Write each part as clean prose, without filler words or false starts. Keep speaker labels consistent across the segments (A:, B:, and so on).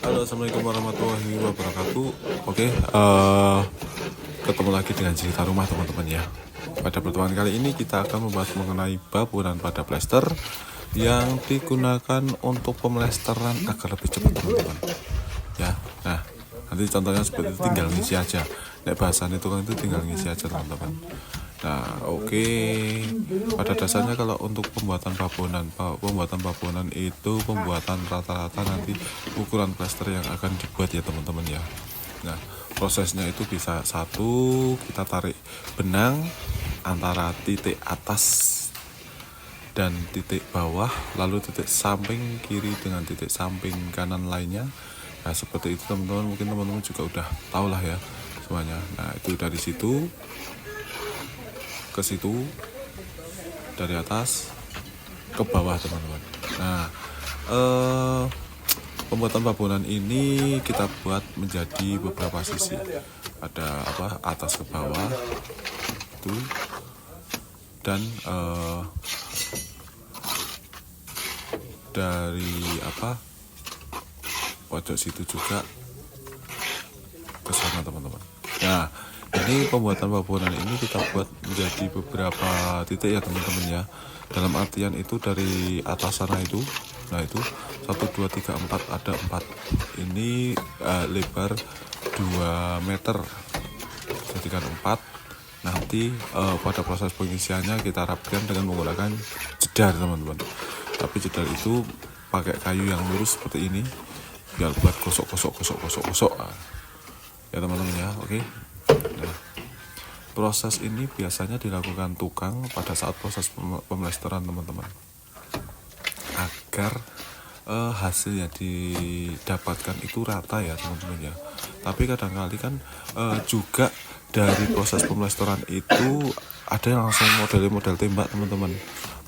A: Halo, assalamualaikum warahmatullahi wabarakatuh. Oke, ketemu lagi dengan cerita rumah teman-teman ya. Pada pertemuan kali ini kita akan membahas mengenai bangunan pada plester yang digunakan untuk pemlesteran agar lebih cepat teman-teman. Ya, nah nanti contohnya seperti itu, tinggal ngisi aja. Nek bahasan itu kan itu tinggal ngisi aja teman-teman. Nah, oke. Pada dasarnya kalau untuk pembuatan bangunan itu pembuatan rata-rata nanti ukuran plester yang akan dibuat ya teman-teman ya. Nah, prosesnya itu bisa satu, kita tarik benang antara titik atas dan titik bawah, lalu titik samping kiri dengan titik samping kanan lainnya. Nah, seperti itu teman-teman, mungkin teman-teman juga udah tahu lah ya semuanya. Nah, itu dari situ ke situ, dari atas ke bawah teman-teman. Nah, pembuatan bangunan ini kita buat menjadi beberapa sisi. Ada atas ke bawah itu, dan dari pojok situ juga ke sana teman-teman. Nah, ini pembuatan bangunan ini kita buat menjadi beberapa titik ya teman-teman ya. Dalam artian itu dari atas sana itu, nah itu 1, 2, 3, 4, ada 4. Ini lebar 2 meter, jadikan 4. Nanti pada proses pengisiannya kita rapikan dengan menggunakan jedar teman-teman. Tapi jedar itu pakai kayu yang lurus seperti ini, biar buat gosok ya teman-teman ya. Oke. Nah, proses ini biasanya dilakukan tukang pada saat proses pemlesteran teman-teman, agar hasil yang didapatkan itu rata ya teman-teman ya. Tapi kadang-kali kan juga dari proses pemlesteran itu ada yang langsung model tembak teman-teman.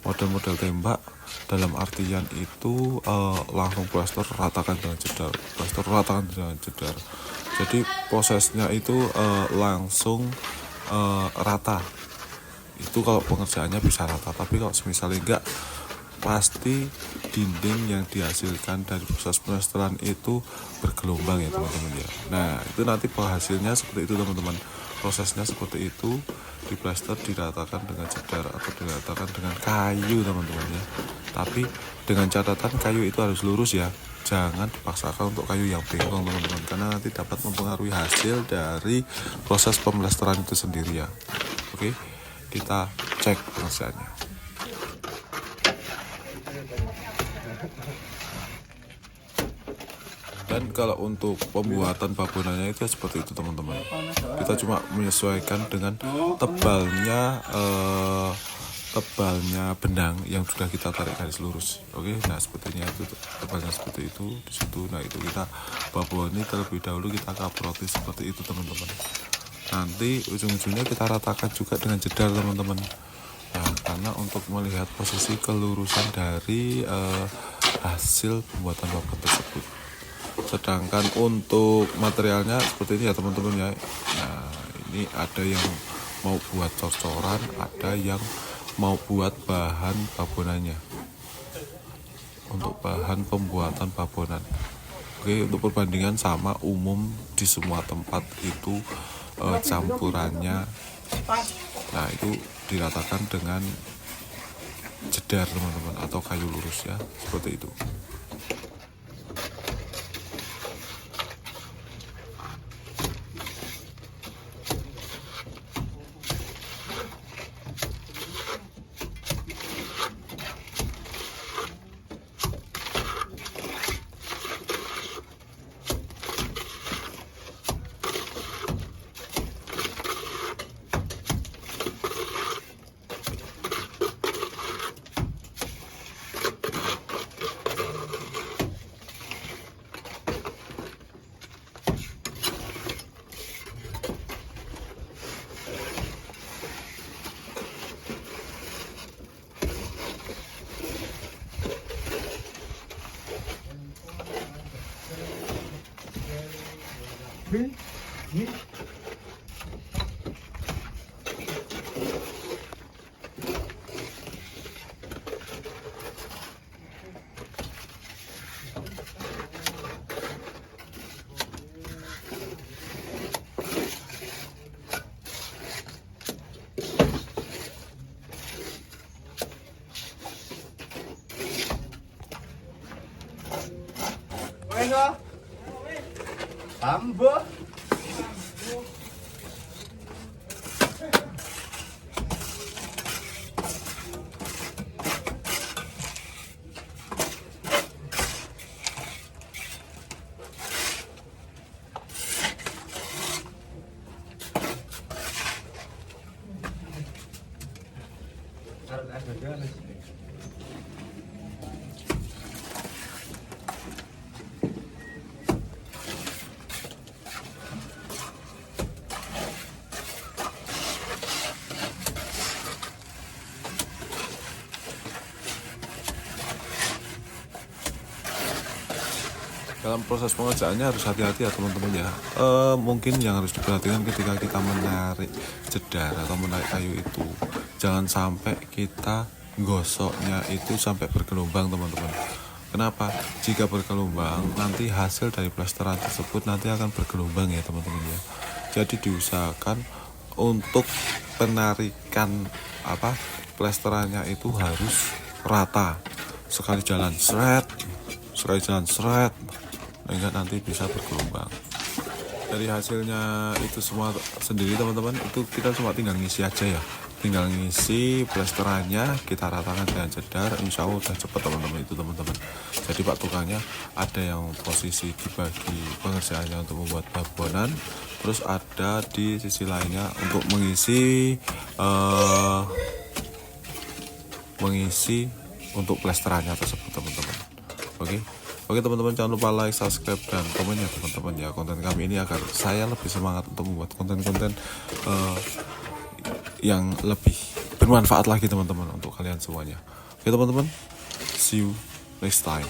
A: Model tembak dalam artian itu langsung plester ratakan dengan jedar, jadi prosesnya itu langsung rata. Itu kalau pengerjaannya bisa rata, tapi kalau misalnya enggak, pasti dinding yang dihasilkan dari proses pemlesteran itu bergelombang ya teman-teman ya. Nah, itu nanti hasilnya seperti itu teman-teman. Prosesnya seperti itu, diplester, diratakan dengan jedar atau diratakan dengan kayu teman-teman ya. Tapi dengan catatan kayu itu harus lurus ya. Jangan dipaksakan untuk kayu yang bengkong teman-teman, karena nanti dapat mempengaruhi hasil dari proses pemlesteran itu sendiri ya. Oke, kita cek pengerjaannya. Dan kalau untuk pembuatan bangunannya itu seperti itu teman-teman. Kita cuma menyesuaikan dengan tebalnya benang yang sudah kita tarik garis lurus. Oke, nah sepertinya itu tebalnya seperti itu di situ. Nah, itu kita bangun ini terlebih dahulu kita kaproti seperti itu teman-teman. Nanti ujung-ujungnya kita ratakan juga dengan jedar teman-teman. Nah, karena untuk melihat posisi kelurusan dari hasil pembuatan bangunan tersebut. Sedangkan untuk materialnya seperti ini ya teman-teman ya. Nah, ini ada yang mau buat cor-coran, ada yang mau buat bahan bangunannya, untuk bahan pembuatan bangunan. Oke, untuk perbandingan sama umum di semua tempat itu campurannya. Nah, itu diratakan dengan jedar teman-teman atau kayu lurus ya, seperti itu.
B: Tambah.
A: Dalam proses pengerjaannya harus hati-hati ya teman-teman ya. Mungkin yang harus diperhatikan ketika kita menarik jedar atau menarik kayu itu, jangan sampai kita gosoknya itu sampai bergelombang teman-teman. Kenapa? Jika bergelombang nanti hasil dari plesteran tersebut nanti akan bergelombang ya teman-teman ya. Jadi diusahakan untuk penarikan plesterannya itu harus rata, sekali jalan seret, sehingga nanti bisa bergelombang. Dari hasilnya itu semua sendiri teman-teman, itu kita cuma tinggal ngisi aja ya, tinggal ngisi plesterannya, kita ratakan dengan jedar, insya Allah udah cepet teman-teman itu teman-teman. Jadi pak tukangnya ada yang posisi dibagi pengerjaannya untuk membuat babonan, terus ada di sisi lainnya untuk mengisi untuk plesterannya tersebut teman-teman. Oke teman-teman, jangan lupa like, subscribe, dan komen ya teman-teman ya, konten kami ini agar saya lebih semangat untuk membuat konten-konten yang lebih bermanfaat lagi teman-teman untuk kalian semuanya. Oke teman-teman, see you next time.